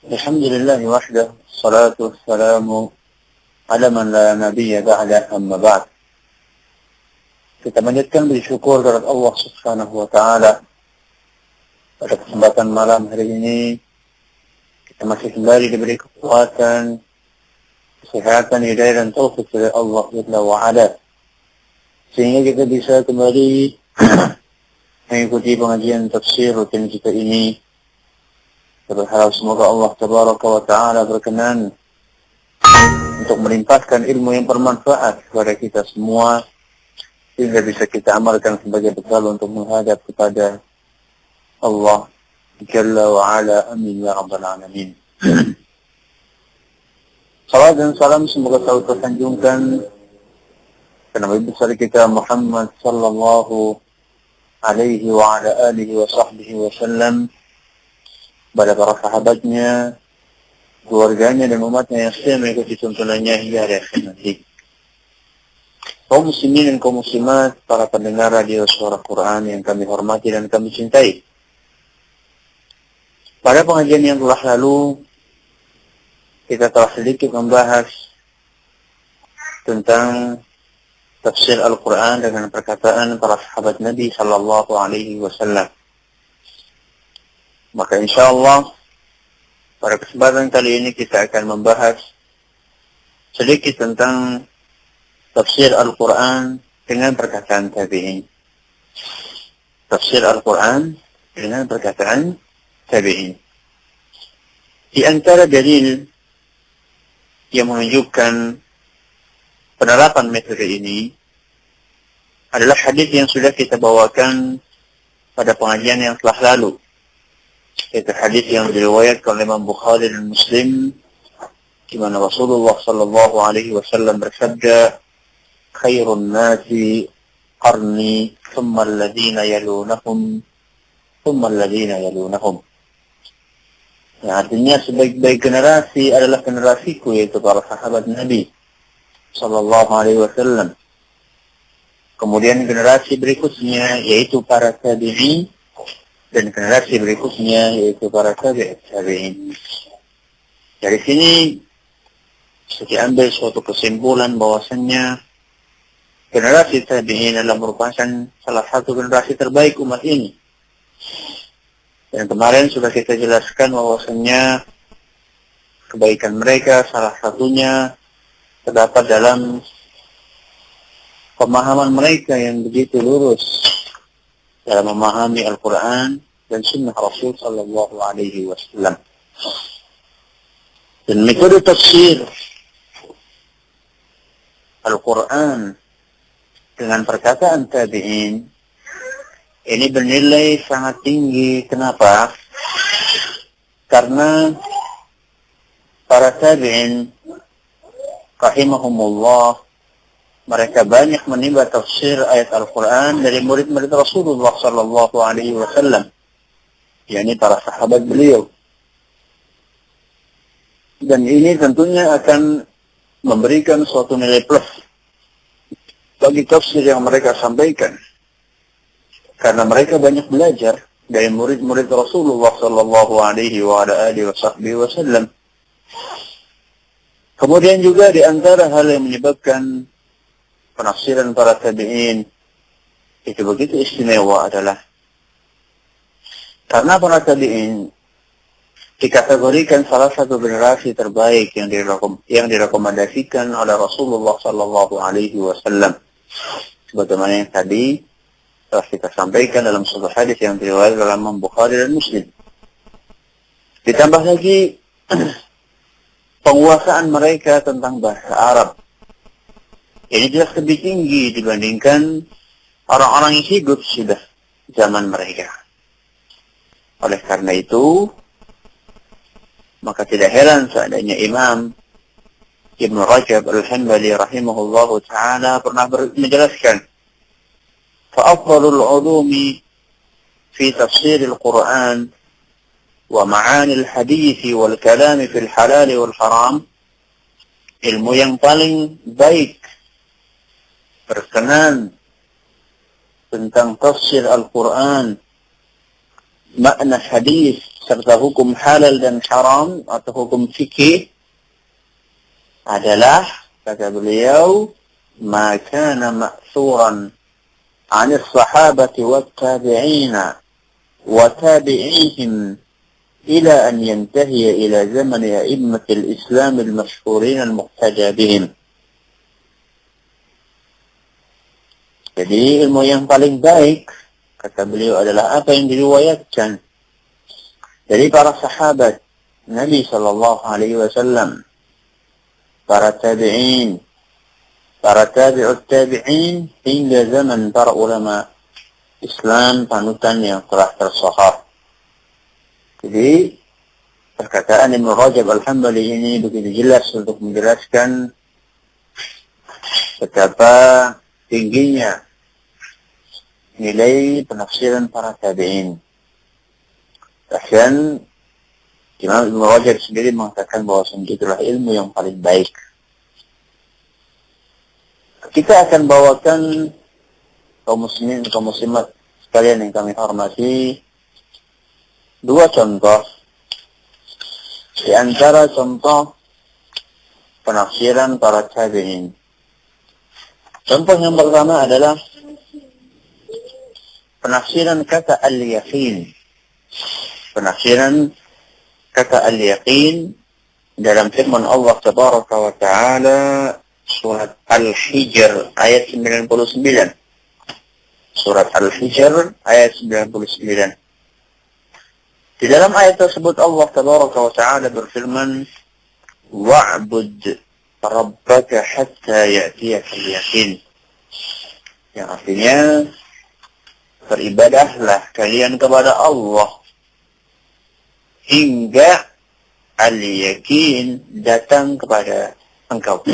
Alhamdulillah wahdah, salatu wassalamu ala man la nabiyya ba'da, amma ba'd. Kita panjatkan bersyukur kepada Allah Subhanahu wa taala pada kesempatan malam hari ini kita masih kembali diberi kekuatan, kesehatan, hidayah dan taufik dari Allah Jalla wa Ala, sehingga kita bisa kembali mengikuti pengajian tafsir rutin kita ini. Berharap semoga Allah Tabaraka wa Ta'ala berkenan untuk melimpahkan ilmu yang bermanfaat kepada kita semua, sehingga bisa kita amalkan sebagai bekal untuk menghadap kepada Allah Jalla wa Ala. Amin ya Rabbal Alamin. Salam dan salam semoga selalu tersanjungkan ke Nabi besar kita Muhammad sallallahu alaihi wa ala alihi wa sahbihi wa sallam, pada para sahabatnya, keluarganya dan umatnya yang setia mengikuti tuntunannya hingga hari akhir nanti. Kaum muslimin dan kaum muslimat, para pendengar radio Suara Quran yang kami hormati dan kami cintai. Pada pengajian yang telah lalu, kita telah sedikit membahas tentang tafsir Al-Quran dengan perkataan para sahabat Nabi sallallahu alaihi wasallam. Maka insya Allah pada kesempatan kali ini kita akan membahas sedikit tentang tafsir Al-Quran dengan perkataan tabi'in. Tafsir Al-Quran dengan perkataan tabi'in. Di antara dalil yang menunjukkan penerapan metode ini adalah hadis yang sudah kita bawakan pada pengajian yang telah lalu. Itu hadis yang diriwayatkan oleh Imam Bukhari dan Muslim, di mana Rasulullah sallallahu alaihi wasallam bersabda, "Khairun nasi qarni, thumma alladhina yalunahum, thumma alladhina yalunahum." Yang artinya sebaik-baik generasi adalah generasiku, yaitu para sahabat Nabi sallallahu alaihi wasallam. Kemudian generasi berikutnya yaitu para tabi'in, dan generasi berikutnya yaitu para tabi'in. Dari sini saya ambil suatu kesimpulan bahwasannya generasi tabi'in adalah merupakan salah satu generasi terbaik umat ini. Dan kemarin sudah kita jelaskan bahwasannya kebaikan mereka salah satunya terdapat dalam pemahaman mereka yang begitu lurus dalam memahami Al-Quran dan Sunnah Rasul Sallallahu Alaihi Wasallam. Dan metode tafsir Al-Quran dengan perkataan tabi'in ini bernilai sangat tinggi. Kenapa? Karena para tabi'in rahimahumullah, mereka banyak menimba tafsir ayat Al-Quran dari murid-murid Rasulullah Sallallahu Alaihi Wasallam, yakni para sahabat beliau. Dan ini tentunya akan memberikan suatu nilai plus bagi tafsir yang mereka sampaikan, karena mereka banyak belajar dari murid-murid Rasulullah Sallallahu Alaihi Wasallam. Kemudian juga di antara hal yang menyebabkan penafsiran para tabi'in itu begitu istimewa adalah karena para tabi'in dikategorikan salah satu generasi terbaik yang direkomendasikan oleh Rasulullah Sallallahu Alaihi Wasallam, sebagaimana yang tadi telah kita sampaikan dalam sebuah hadis yang diriwayatkan oleh Imam Bukhari dan Muslim. Ditambah lagi penguasaan mereka tentang bahasa Arab. Ini jelas lebih tinggi dibandingkan orang-orang yang hidup sudah zaman mereka. Oleh karena itu, maka tidak heran seandainya Imam Ibn Rajab Al-Hanbali rahimahullahu ta'ala pernah menjelaskan, فَأَفْضَلُ الْعُلُومِ فِي تَفْسِيرِ الْقُرْآنِ وَمَعَانِ الْحَدِيثِ وَالْكَلَامِ فِي الْحَلَالِ وَالْحَرَامِ. Ilmu yang paling baik berkenan tentang tafsir Al-Quran, makna hadis, serta hukum halal dan haram atau hukum fikih adalah, kata beliau, ma kana ma'thuran 'an as-sahabati wat-tabi'ina wa tabi'ihim ila an yantahiya ila zaman a'immatil Islam al-mashhurin al-muqtada bihim. Jadi ilmu yang paling baik, kata beliau, adalah apa yang diriwayatkan dari para sahabat Nabi sallallahu alaihi wasallam, para tabi'in, para tabi'ut tabi'in, hingga zaman para ulama Islam panutan yang telah tersahih. Jadi perkataan Ibnu Rajab Al-Hambali ini begitu jelas untuk menjelaskan betapa tingginya nilai penafsiran para tabi'in. Bahkan Imam Ibnu Rajab sendiri mengatakan bahwa itulah ilmu yang paling baik. Kita akan bawakan kaum muslimin, kaum muslimat sekalian yang kami hormati, dua contoh di antara contoh penafsiran para tabi'in. Contoh yang pertama adalah penafsiran kata al-yaqin. Penafsiran kata al-yaqin dalam firman Allah Tabaraka wa Ta'ala surat Al-Hijr ayat 99. Surat Al-Hijr ayat 99. Di dalam ayat tersebut Allah Tabaraka wa Ta'ala berfirman, wa'bud rabbaka hatta ya'tiyakal yaqin. Yang artinya, beribadahlah kalian kepada Allah hingga al-yaqin datang kepada engkau.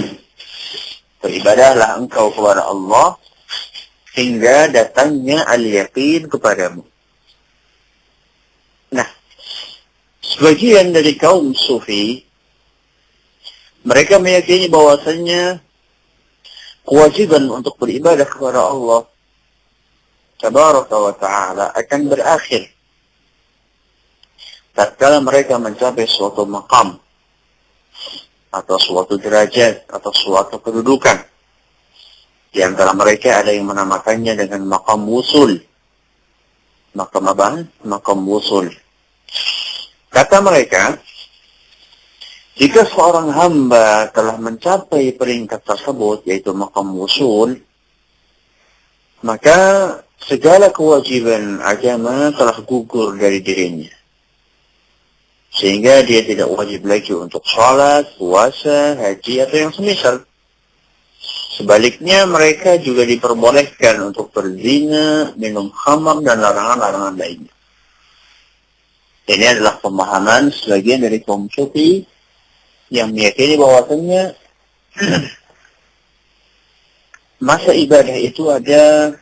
Beribadahlah engkau kepada Allah hingga datangnya al-yaqin kepadamu. Nah, sebagian dari kaum sufi, mereka meyakini bahwasanya kewajiban untuk beribadah kepada Allah Tabaraka wa Ta'ala akan berakhir tatkala mereka mencapai suatu maqam atau suatu derajat atau suatu kedudukan. Di antara mereka ada yang menamakannya dengan maqam wusul. Maqam apa? Maqam wusul. Kata mereka, jika seorang hamba telah mencapai peringkat tersebut, yaitu maqam wusul, maka segala kewajiban agama telah gugur dari dirinya. Sehingga dia tidak wajib lagi untuk salat, puasa, haji, atau yang semisal. Sebaliknya mereka juga diperbolehkan untuk berzina, minum khamar, dan larangan-larangan lainnya. Ini adalah pemahaman sebagian dari kaum sufi yang meyakini bahwasanya masa ibadah itu ada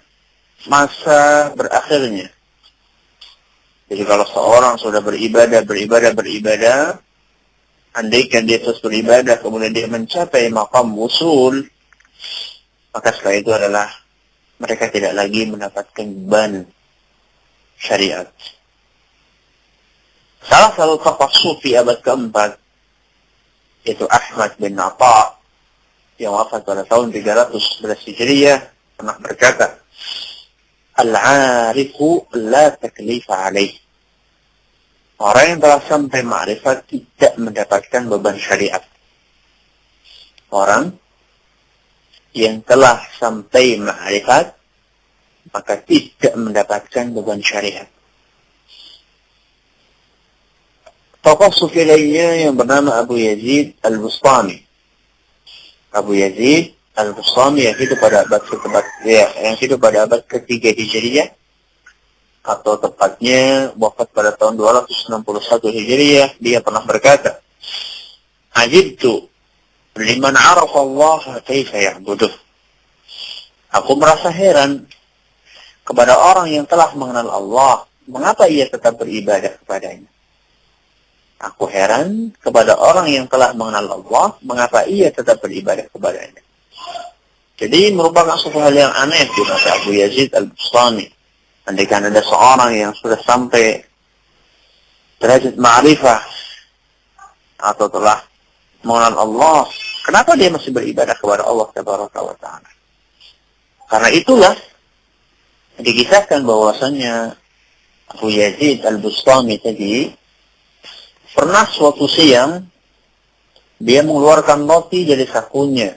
masa berakhirnya. Jadi kalau seorang sudah beribadah, andaikan dia terus beribadah, kemudian dia mencapai maqam wusul, maka setelah itu adalah mereka tidak lagi mendapatkan beban syariat. Salah satu tokoh sufi abad keempat, yaitu Ahmad bin Atha, yang wafat pada tahun 311 Hijriah, pernah berkata, Al-'arifu la taklifa alaih. Orang yang telah sampai ma'rifat tidak mendapatkan beban syariat. Orang yang telah sampai ma'rifat maka tidak mendapatkan beban syariat. Tokoh sufi lainnya yang bernama Abu Yazid Al-Bustami. Abu Yazid Al-Bustami yang hidup pada abad ketiga Hijriah, atau tepatnya wafat pada tahun 261 Hijriah, dia pernah berkata, Ajibtu liman arafa Allah kaifa ya'buduh. Aku merasa heran kepada orang yang telah mengenal Allah, mengapa ia tetap beribadah kepadanya. Aku heran kepada orang yang telah mengenal Allah, mengapa ia tetap beribadah kepadanya. Jadi merupakan suatu hal yang aneh di mata Abu Yazid Al-Bustami. Andaikan ada seorang yang sudah sampai derajat ma'rifah atau telah mengenal Allah, kenapa dia masih beribadah kepada Allah Tabaraka wa Ta'ala? Karena itulah dikisahkan bahwasannya Abu Yazid Al-Bustami tadi pernah suatu siang dia mengeluarkan roti dari sakunya,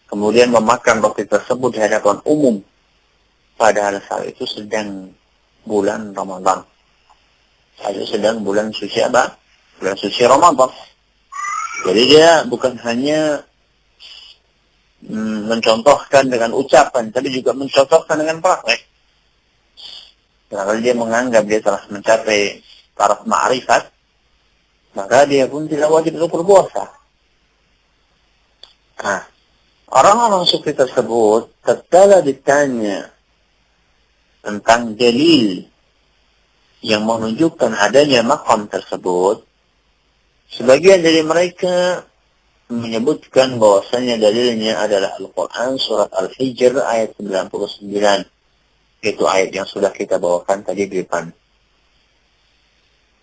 kemudian memakan roti tersebut di hadapan umum, padahal saat itu sedang bulan Ramadan. Saat itu sedang bulan suci apa? Bulan suci Ramadan. Jadi dia bukan hanya mencontohkan dengan ucapan, tapi juga mencontohkan dengan praktek. Kalau dia menganggap dia telah mencapai taraf ma'rifat, maka dia pun tidak wajib untuk berpuasa. Nah, orang-orang sufi tersebut tatkala ditanya tentang dalil yang menunjukkan adanya maqam tersebut, sebagian dari mereka menyebutkan bahwasanya dalilnya adalah Al-Quran surat Al-Hijr ayat 99. Itu ayat yang sudah kita bawakan tadi di depan.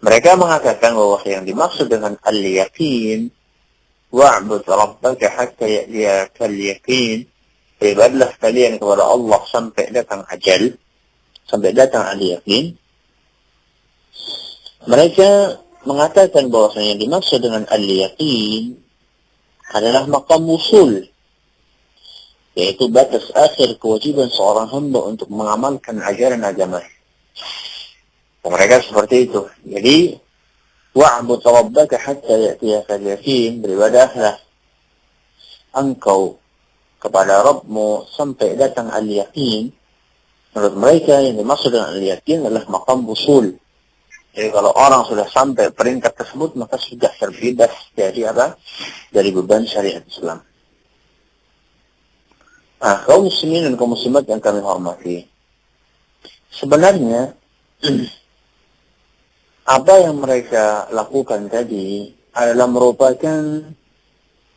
Mereka mengatakan bahwa yang dimaksud dengan al-yaqin, wa'bud rabbaka hatta ya'tiyakal yaqin, beribadahlah kalian kepada Allah sampai datang ajal, sampai datang al-yaqin. Mereka mengatakan bahwasanya yang dimaksud dengan al-yaqin adalah maqam wusul, yaitu batas akhir kewajiban seorang hamba untuk mengamalkan ajaran agama. Mereka seperti itu. Jadi, wa'bud rabbaka hatta ya'tiyakal yaqin, beribadahlah engkau kepada Rabbmu sampai datang al-yaqin. Menurut mereka yang dimaksud dengan al-yaqin adalah maqam wusul. Jadi kalau orang sudah sampai peringkat tersebut, maka sudah terbebas dari apa? Dari beban syariat Islam. Nah, kaum muslimin dan kaum muslimat yang kami hormati, sebenarnya apa yang mereka lakukan tadi adalah merupakan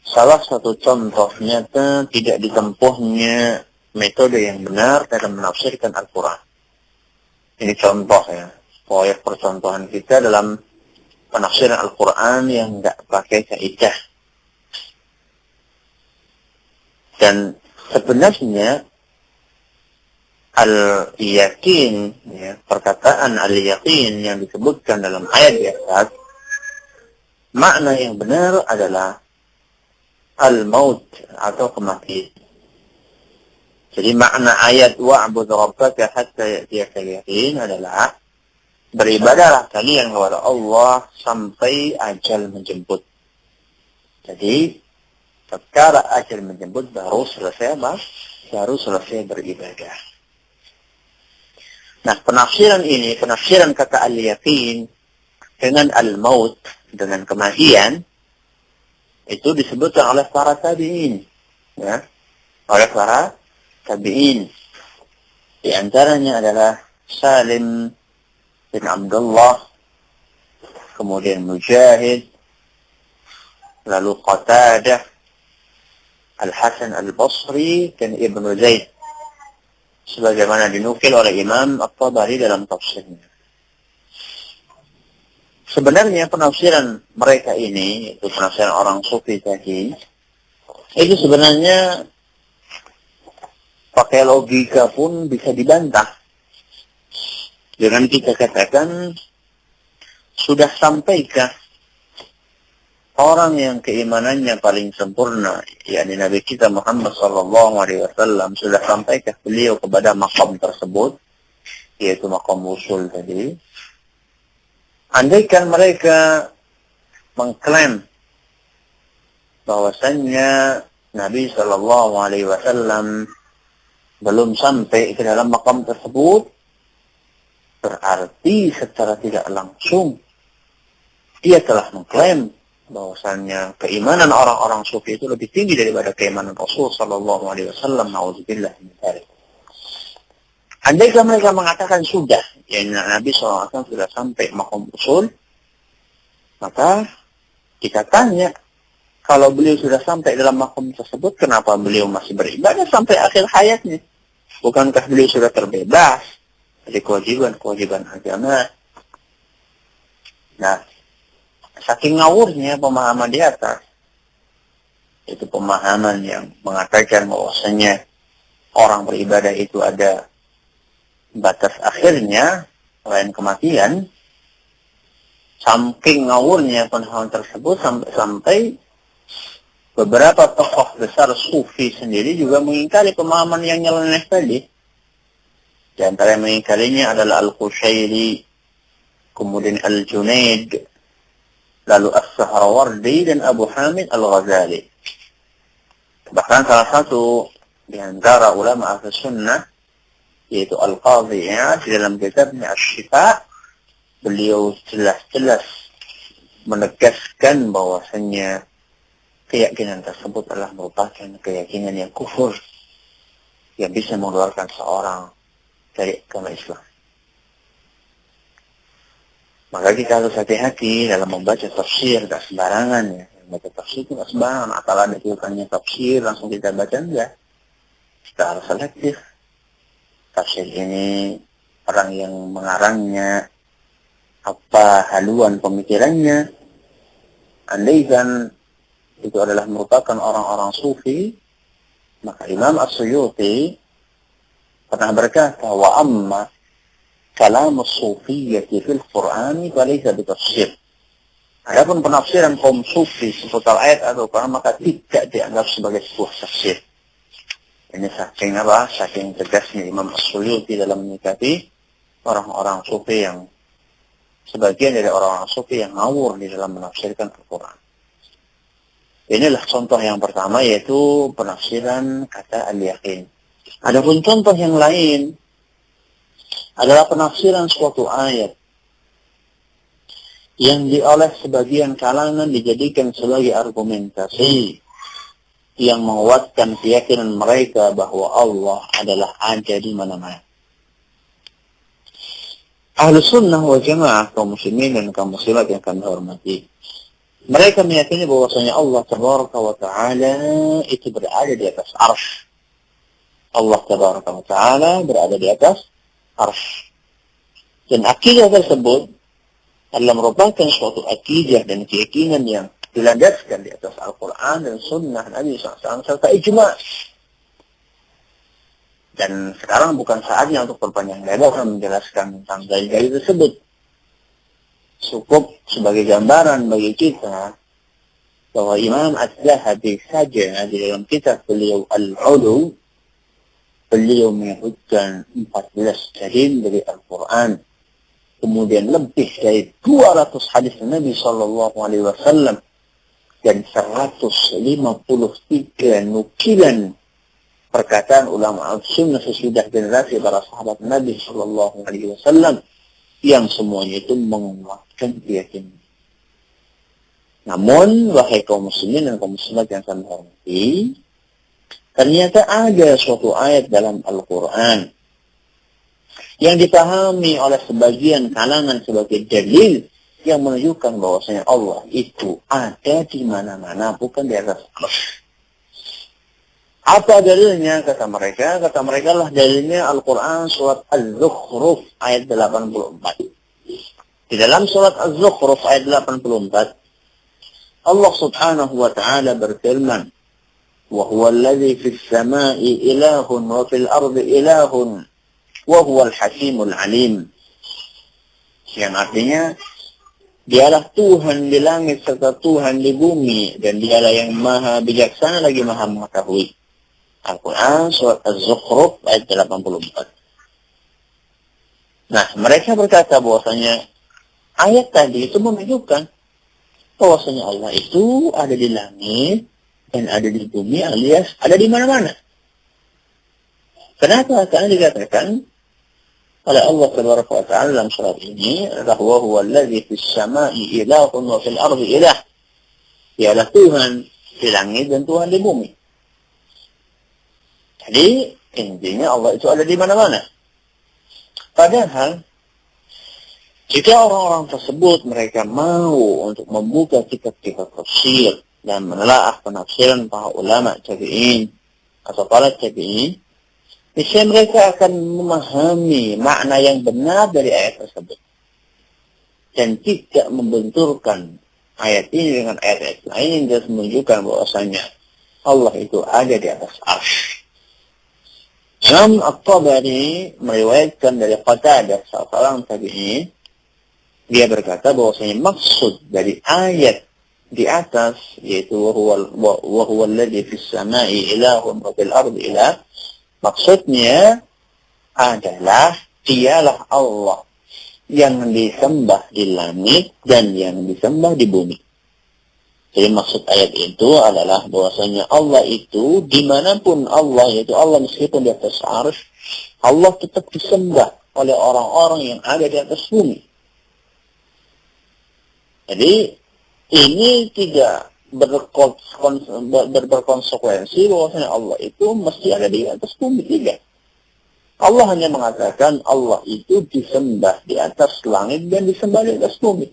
salah satu contoh nyata tidak ditempuhnya metode yang benar dalam menafsirkan Al-Quran. Ini contoh ya, proyek percontohan kita dalam penafsiran Al-Quran yang tidak pakai kaidah. Dan sebenarnya al-yaqin, ya, perkataan al-yaqin yang disebutkan dalam ayat di atas, makna yang benar adalah al-maut atau kematian. Jadi makna ayat wa'bud rabbaka hatta ya'tiyakal yaqin adalah beribadahlah kalian kepada Allah sampai ajal menjemput. Jadi tatkala ajal menjemput baru selesai apa? Baru selesai beribadah. Nah, penafsiran ini, penafsiran kata al-yaqin dengan al-maut, dengan kematian, itu disebutkan oleh para tabi'in, ya, oleh para tabi'in. Di antaranya adalah Salim bin Abdullah, kemudian Mujahid, lalu Qatadah, Al-Hasan Al-Basri, dan Ibnu Zaid, sebagaimana dinukil oleh Imam At-Tabari dalam tafsirnya. Sebenarnya penafsiran mereka ini, itu penafsiran orang sufi tadi, itu sebenarnya pakai logika pun bisa dibantah. Dengan kita katakan, sudah sampaikah orang yang keimanannya paling sempurna, yakni Nabi kita Muhammad SAW, sudah sampaikah beliau kepada maqam tersebut, yaitu maqam wusul tadi? Andaikan mereka mengklaim bahwasannya Nabi SAW belum sampai ke dalam maqam tersebut, berarti secara tidak langsung dia telah mengklaim bahwasannya keimanan orang-orang sufi itu lebih tinggi daripada keimanan Rasul SAW. Na'udzubillah min dzalik. Andaikan mereka mengatakan sudah, ya Nabi SAW sudah sampai maqam usul, maka kita tanya, kalau beliau sudah sampai dalam maqam tersebut, kenapa beliau masih beribadah sampai akhir hayatnya? Bukankah beliau sudah terbebas dari kewajiban-kewajiban agama? Nah, saking ngawurnya pemahaman di atas, itu pemahaman yang mengatakan bahwasanya orang beribadah itu ada batas akhirnya selain kematian. Saking ngawurnya pemahaman tersebut sampai beberapa tokoh besar sufi sendiri juga mengingkari pemahaman yang nyeleneh tadi. Di antara yang mengingkarinya adalah Al-Qushairi, kemudian Al-Junaid, lalu As-Sahrawardi dan Abu Hamid Al-Ghazali. Bahkan salah satu di antara ulama ahli sunnah, yaitu Al-Qadhi Iyad, di dalam kitabnya Asy-Syifa, beliau jelas-jelas menegaskan bahwasanya keyakinan tersebut adalah merupakan keyakinan yang kufur, yang bisa mengeluarkan seorang dari agama Islam. Maka kita harus hati-hati dalam membaca tafsir, tidak sembarangan ya. Membaca tafsir itu tidak sembarangan. Atau ada tulisannya tafsir, langsung kita baca, enggak. Kita harus selektif. Tafsir ini, orang yang mengarangnya, apa haluan pemikirannya. Andaikan itu adalah merupakan orang-orang sufi, maka Imam As-Suyuti pernah berkata, wa amma kalam as-sufiyyati fil Qur'ani falaysa bitafsir. Adapun penafsiran kaum sufi seputar ayat atau Quran maka tidak dianggap sebagai sebuah tafsir. Ini saking apa? Saking tegasnya Imam As-Suyuti dalam menyikapi orang-orang sufi yang sebagian dari orang-orang sufi yang ngawur di dalam menafsirkan Al-Quran. Inilah contoh yang pertama, yaitu penafsiran kata al-yaqin. Adapun contoh yang lain adalah penafsiran suatu ayat yang oleh sebagian kalangan dijadikan sebagai argumentasi yang menguatkan keyakinan mereka bahwa Allah adalah ada di mana-mana. Ahlus sunnah wal jamaah, kaum muslimin dan kaum muslimat yang kami hormati, mereka meyakini bahwasanya Allah tabaraka wa ta'ala itu berada di atas arsy. Allah tabaraka wa ta'ala berada di atas arsy. Dan akidah tersebut adalah merupakan suatu akidah dan keyakinan yang dilandaskan di atas Al-Quran dan Sunnah Nabi SAW serta ijma'. Dan sekarang bukan saatnya untuk berpanjang lebar menjelaskan tentang dalil-dalil tersebut. Cukup sebagai gambaran bagi kita bahwa Imam Az-Zahabi saja di dalam kitab beliau Al-Ulu, beliau menyebutkan 14 dalil dari Al-Quran. Kemudian lebih dari 200 hadis Nabi SAW dan 153 nukilan perkataan ulama al-sunnah sesudah generasi para sahabat Nabi SAW yang semuanya itu menguatkan keyakinan. Namun, wahai kaum muslimin dan kaum muslimat yang kami hormati, ternyata ada suatu ayat dalam Al-Quran yang dipahami oleh sebagian kalangan sebagai dalil yang menunjukkan bahwasanya Allah itu ada di mana-mana, bukan di atas arsy. Apa dalilnya? Kata mereka lah dalilnya Al-Quran surat Az-Zukhruf ayat 84. Di dalam surat Az-Zukhruf ayat 84, Allah subhanahu wa ta'ala berfirman, wa huwa alladhi fis sama'i ilahun wa fil ardi ilahun wa huwal hakimul alim. Yang artinya, dialah Tuhan di langit serta Tuhan di bumi, dan dialah yang maha bijaksana lagi maha mengetahui. Al-Quran surat Az-Zukhruf ayat 84. Nah, mereka berkata bahwasanya ayat tadi itu menunjukkan bahwasanya Allah itu ada di langit dan ada di bumi, alias ada di mana-mana. Kenapa? Karena dikatakan oleh Allah Subhanahu wa ta'ala dalam surat ini, bahwa huwa alladzi fis sama'i ilahun wa fil ardi ilah. Dialah Tuhan di langit dan Tuhan di bumi. Jadi, intinya Allah itu ada di mana-mana. Padahal, jika orang-orang tersebut mereka mau untuk membuka kitab-kitab tafsir dan menelaah penafsiran para ulama tabi'in atau para tabi'in, niscaya mereka akan memahami makna yang benar dari ayat tersebut. dan tidak membenturkan ayat ini dengan ayat-ayat lain yang jelas menunjukkan bahwasanya Allah itu ada di atas arsy. Imam At-Tabari meriwayatkan dari Qatadah, salah seorang tabi'in, dia berkata bahwasanya maksud dari ayat di atas yaitu wa huwa alladzi fis samai ilahun wa fil ardi ilah, maksudnya adalah dialah Allah yang disembah di langit dan yang disembah di bumi. Jadi maksud ayat itu adalah bahwasanya Allah itu dimanapun Allah, yaitu Allah meskipun di atas arsy, Allah tetap disembah oleh orang-orang yang ada di atas bumi. Jadi ini tidak berkonsekuensi bahwasanya Allah itu mesti ada di atas bumi, tidak. Allah hanya mengatakan Allah itu disembah di atas langit dan disembah di atas bumi.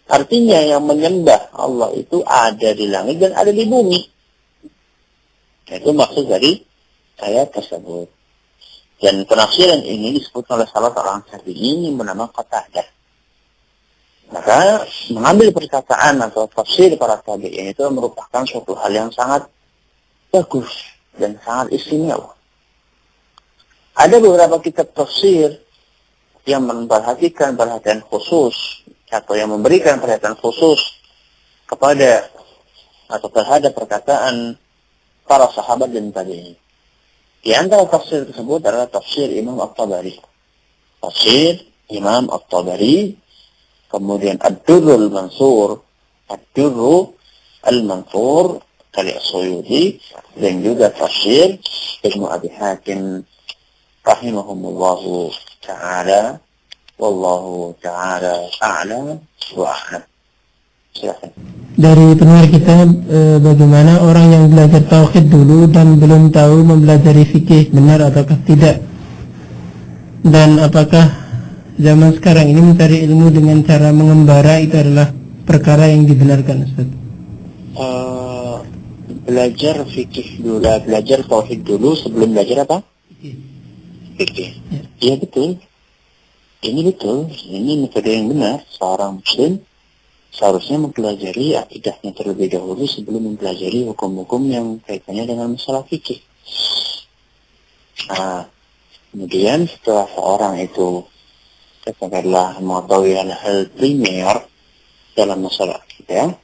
Artinya yang menyembah Allah itu ada di langit dan ada di bumi. Itu maksud dari ayat tersebut. Dan penafsiran ini disebut oleh salah seorang tabi'in yang bernama Qatadah. Maka mengambil perkataan atau tafsir para tabi'in itu merupakan suatu hal yang sangat bagus dan sangat istimewa. Ada beberapa kitab tafsir yang memperhatikan perhatian khusus atau yang memberikan perhatian khusus kepada atau terhadap perkataan para sahabat dan tabi'in. Di antara tafsir tersebut adalah tafsir Imam At-Tabari. Tafsir Imam At-Tabari, kemudian Ad-Durrul Mansur, Ad-Durrul Al-Mansur kali As-Suyuti, dan juga tafsir Ibnu Abi Hatim rahimahumullahu ta'ala. Wallahu ta'ala a'lam wa a'lam. Silakan. Dari pendengar kita, bagaimana orang yang belajar tauhid dulu dan belum tahu mempelajari fikih, benar ataukah tidak? Dan apakah zaman sekarang ini mencari ilmu dengan cara mengembara itu adalah perkara yang dibenarkan, Ustaz? Belajar fikih dulu, belajar tauhid dulu sebelum belajar apa? Fikih. Iya betul. Ini betul, ini metode yang benar. Seorang muslim seharusnya mempelajari akidahnya terlebih dahulu sebelum mempelajari hukum-hukum yang kaitannya dengan masalah fikih. Nah, kemudian setelah seorang itu katakanlah mengetahui hal-hal primer dalam masalah akidah,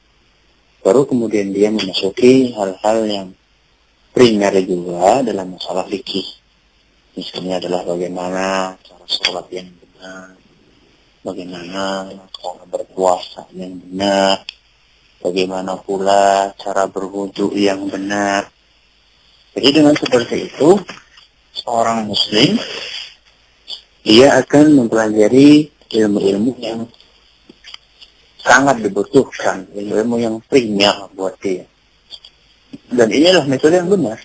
baru kemudian dia memasuki hal-hal yang primer juga dalam masalah fikih. Misalnya adalah bagaimana cara sholat yang benar, bagaimana cara berpuasa yang benar, bagaimana pula cara berwudu yang benar. Jadi dengan seperti itu, seorang muslim dia akan mempelajari ilmu-ilmu yang sangat dibutuhkan, ilmu yang primer buat dia. Dan inilah metode yang benar.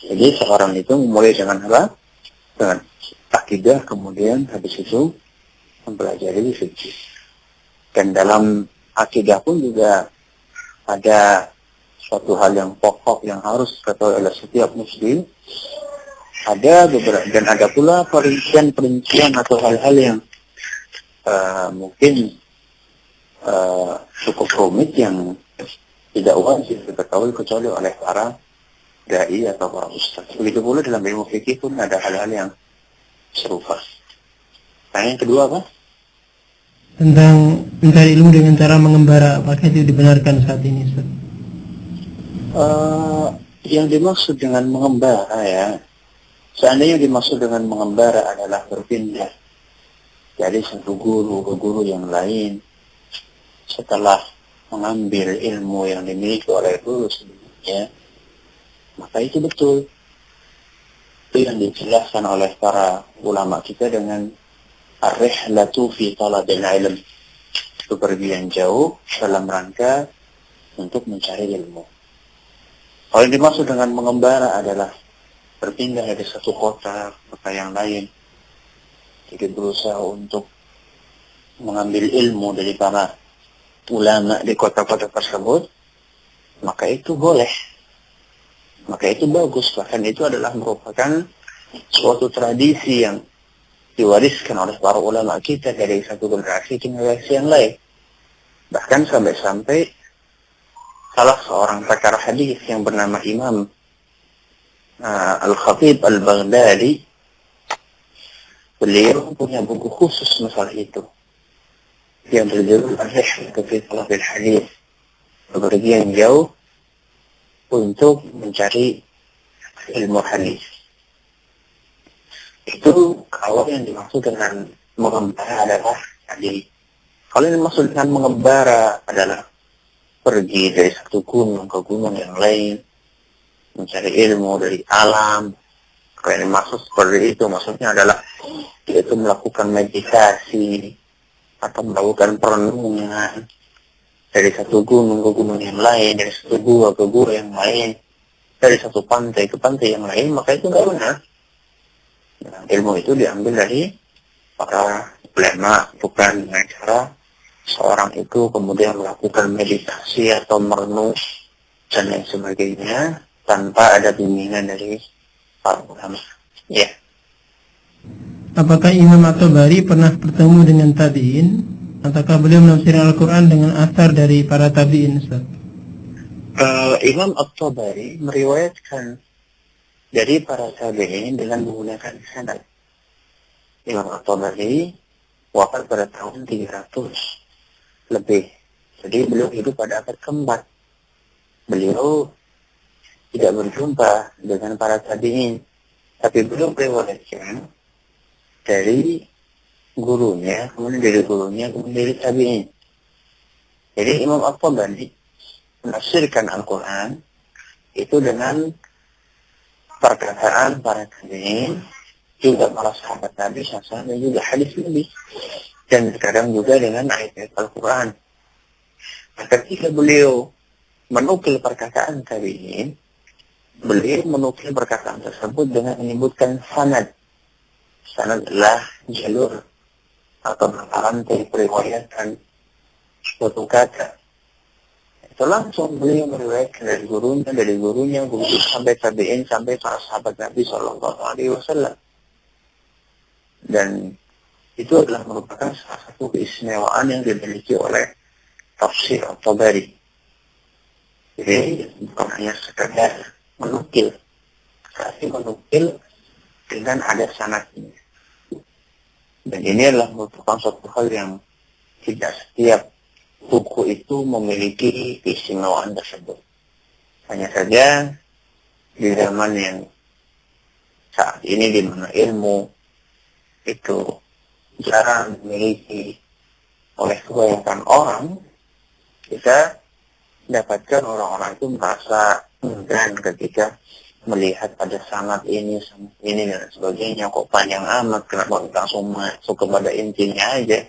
Jadi seorang itu memulai dengan apa? Dengan akidah, kemudian habis itu mempelajari fikih. Dan dalam akidah pun juga ada suatu hal yang pokok yang harus diketahui oleh setiap muslim. Ada beberapa, dan ada pula perincian atau hal-hal yang mungkin cukup rumit yang tidak wajib diketahui kecuali oleh para dai atau para ustaz. Begitu pula dalam ilmu fikih pun ada hal-hal yang serupa. Nah, yang kedua apa? Tentang mencari ilmu dengan cara mengembara, apakah itu dibenarkan saat ini, Ustaz? Yang dimaksud dengan mengembara ya, seandainya dimaksud dengan mengembara adalah berpindah dari satu guru ke guru yang lain setelah mengambil ilmu yang dimiliki oleh guru sebelumnya, maka itu betul. Itu yang dijelaskan oleh para ulama kita dengan ar-rihlatu fi talabil ilm, bepergian jauh dalam rangka untuk mencari ilmu. Kalau yang dimaksud dengan mengembara adalah berpindah dari satu kota ke kota yang lain, jadi berusaha untuk mengambil ilmu dari para ulama di kota-kota tersebut, maka itu boleh, maka itu bagus. Bahkan itu adalah merupakan suatu tradisi yang diwariskan oleh para ulama kita dari satu generasi ke generasi yang lain. Bahkan sampai-sampai salah seorang pakar hadis yang bernama Imam Al-Khatib Al-Baghdadi, beliau punya buku khusus masalah itu yang berjudul Al-Rihlah fi Talabil Hadis, bepergian jauh untuk mencari ilmu hadis. Itu kalau yang dimaksud dengan mengembara adalah tadi. Kalau yang dimaksud dengan mengembara adalah pergi dari satu gunung ke gunung yang lain, mencari ilmu dari alam. Kalau yang dimaksud seperti itu, maksudnya adalah yaitu melakukan meditasi atau melakukan perenungan dari satu gunung ke gunung yang lain, dari satu gua ke gua yang lain, dari satu pantai ke pantai yang lain, maka itu nggak benar. Nah, ilmu itu diambil dari para ulama, bukan dengan cara seorang itu kemudian melakukan meditasi atau merenung dan lain sebagainya tanpa ada bimbingan dari para ulama. Ya. Apakah Imam At-Tabari pernah bertemu dengan tabi'in? Ataukah beliau menafsirkan Al-Quran dengan asar dari para tabi'in, Ustaz? Imam At-Tabari meriwayatkan dari para tabi'in dengan menggunakan sanad. Imam At-Tabari wafat pada tahun 300 lebih. Jadi beliau hidup pada abad keempat. Beliau tidak berjumpa dengan para tabi'in, tapi beliau meriwayatkan dari gurunya, kemudian dari gurunya, kemudian dari tabi'in. Jadi Imam At-Tabari menafsirkan Al-Quran itu dengan perkataan para tabi'in, juga para sahabat Nabi SAW, dan juga hadis Nabi, dan terkadang juga dengan ayat-ayat Al-Quran. Nah, ketika beliau menukil perkataan tabi'in, beliau menukil perkataan tersebut dengan menyebutkan sanad. Sanad adalah jalur atau rantai periwayatan suatu kata. Itu langsung beliau meriwayatkan dari gurunya, guru sampai tabi'in, sampai para sahabat Nabi SAW. Dan itu adalah merupakan salah satu keistimewaan yang dimiliki oleh tafsir At-Tabari. Jadi bukan hanya sekedar menukil, tapi menukil dengan ada sanadnya. Dan ini adalah merupakan suatu hal yang tidak setiap buku itu memiliki keistimewaan tersebut. Hanya saja di zaman yang saat ini di mana ilmu itu jarang dimiliki oleh kebanyakan orang, kita dapatkan orang-orang itu merasa enggan ketika melihat ada sanad ini dan sebagainya, kok panjang amat, kenapa langsung masuk kepada intinya aja.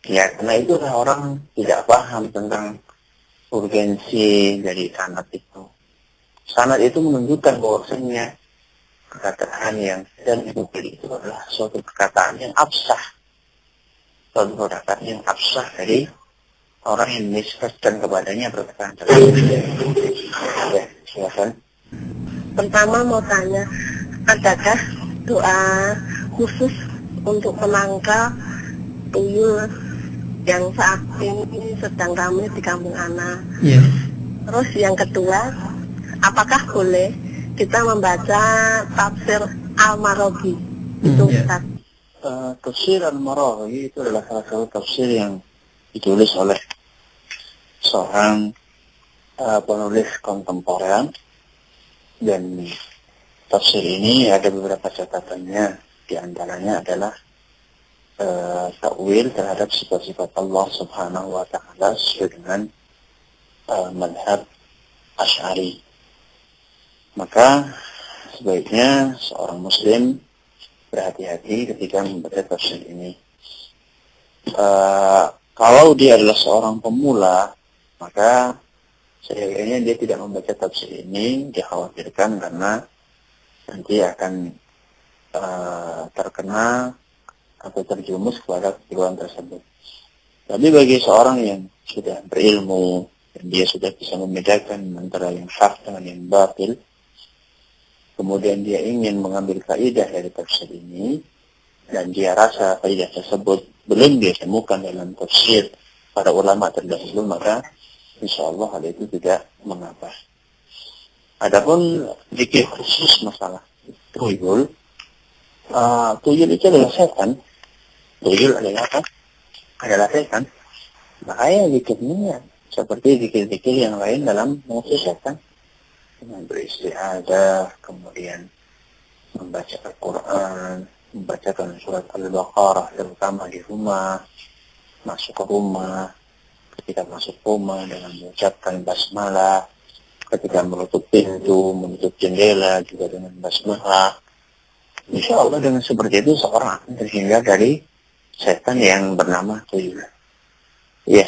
Ya, karena itulah orang tidak paham tentang urgensi dari sanad itu. Sanad itu menunjukkan bahwasanya perkataan yang sedang dipilih itu adalah suatu perkataan yang absah. Suatu perkataan yang absah dari orang yang menisbahkan kepadanya perkataan tersebut. Ya, silakan. Pertama mau tanya, adakah doa khusus untuk menangkal tuyul yang saat ini sedang ramai di kampung Ana? Iya. Terus yang kedua, apakah boleh kita membaca tafsir Al-Maraghi? Itu Ustaz. Tafsir Al-Maraghi itu adalah salah satu tafsir yang ditulis oleh seorang penulis kontemporer. Dan tafsir ini ada beberapa catatannya. Di antaranya adalah takwil terhadap sifat-sifat Allah Subhanahu wa Ta'ala sesuai dengan madhab Asy'ari. Maka sebaiknya seorang Muslim berhati-hati ketika membaca tafsir ini. Kalau dia adalah seorang pemula, maka sebenarnya dia tidak membaca tafsir ini, dikhawatirkan karena nanti akan terkena atau terjerumus kepada kekeliruan tersebut. Tapi bagi seorang yang sudah berilmu dan dia sudah bisa membedakan antara yang hak dengan yang batil, kemudian dia ingin mengambil kaidah dari tafsir ini, dan dia rasa faidah tersebut belum dia temukan dalam tafsir para ulama terdahulu, maka insyaallah hal itu tidak mengapa. Adapun zikir khusus masalah tuyul, tuyul itu adalah setan. Tuyul adalah apa? Adalah setan. Makanya zikirnya seperti zikir-zikir yang lain dalam mengusir setan, dengan beristiadah, kemudian membaca Al-Quran, membacakan surat Al-Baqarah terutama di rumah, masuk ke rumah, ketika masuk rumah dengan mengucapkan basmalah, ketika menutup pintu, menutup jendela juga dengan basmalah. Insya Allah dengan seperti itu seorang akan terhindar dari setan yang bernama tuyul. Ya.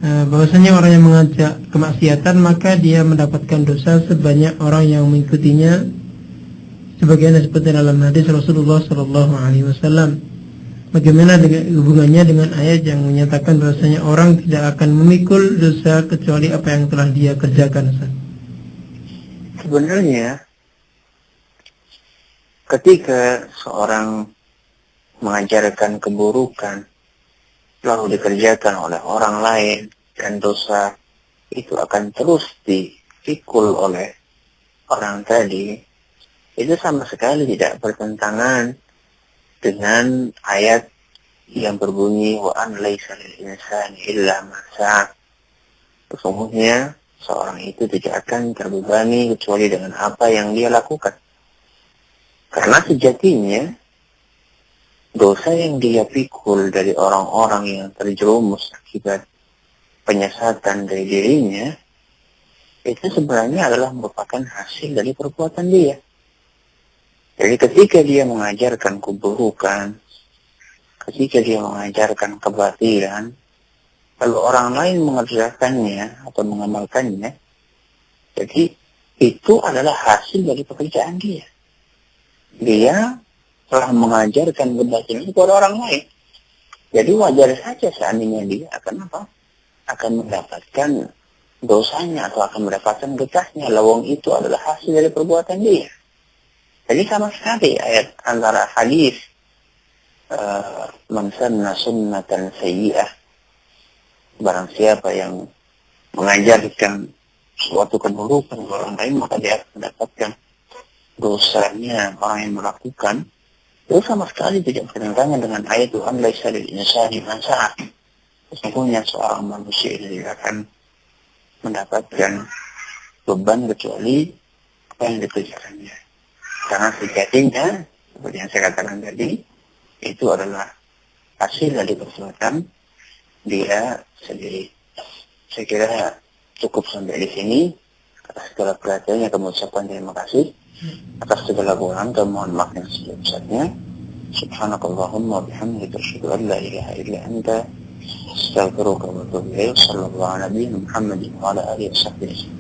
Bahwasanya orang yang mengajak kemaksiatan maka dia mendapatkan dosa sebanyak orang yang mengikutinya, sebagaimana seperti dalam hadis Rasulullah Shallallahu Alaihi Wasallam. Bagaimana dengan hubungannya dengan ayat yang menyatakan bahwasanya orang tidak akan memikul dosa kecuali apa yang telah dia kerjakan? Sebenarnya ketika seorang mengajarkan keburukan lalu dikerjakan oleh orang lain dan dosa itu akan terus dipikul oleh orang tadi, itu sama sekali tidak bertentangan dengan ayat yang berbunyi wa an laisa lil insani illa ma sa'a. Sesungguhnya seorang itu tidak akan terbebani kecuali dengan apa yang dia lakukan. Karena sejatinya dosa yang dia pikul dari orang-orang yang terjerumus akibat penyesatan dari dirinya, itu sebenarnya adalah merupakan hasil dari perbuatan dia. Jadi ketika dia mengajarkan keburukan, ketika dia mengajarkan kebatilan, lalu orang lain mengerjakannya atau mengamalkannya, jadi itu adalah hasil dari pekerjaan dia. Dia telah mengajarkan kebatilan kepada orang lain. Jadi wajar saja seandainya dia akan apa? Akan mendapatkan dosanya atau akan mendapatkan getahnya. Lawang itu adalah hasil dari perbuatan dia. Jadi sama sekali ayat antara hadis man sanna sunnatan sayyi'ah, barang siapa yang mengajarkan suatu keburukan kepada orang lain maka dia akan mendapatkan dosanya orang yang melakukan. Itu sama sekali tidak bertentangan dengan ayat Tuhan laisa lil insani ma sa'a. Sesungguhnya seorang manusia itu tidak akan mendapatkan beban kecuali apa yang dikerjakannya. Karena sejatinya seperti yang saya katakan tadi, itu adalah hasil dari perbuatan dia sendiri. Saya kira cukup sampai di sini. Atas segala perhatiannya kami ucapkan terima kasih. Atas segala kurang dan mohon maaf yang sebesar-besarnya. Subhanakallahumma bihamdika asyhadu an la ilaha illa anta astaghfiruka wa atubu ilaik. Sallallahu alaihi wa sallam Muhammadin wa ala alihi wa sahbihi.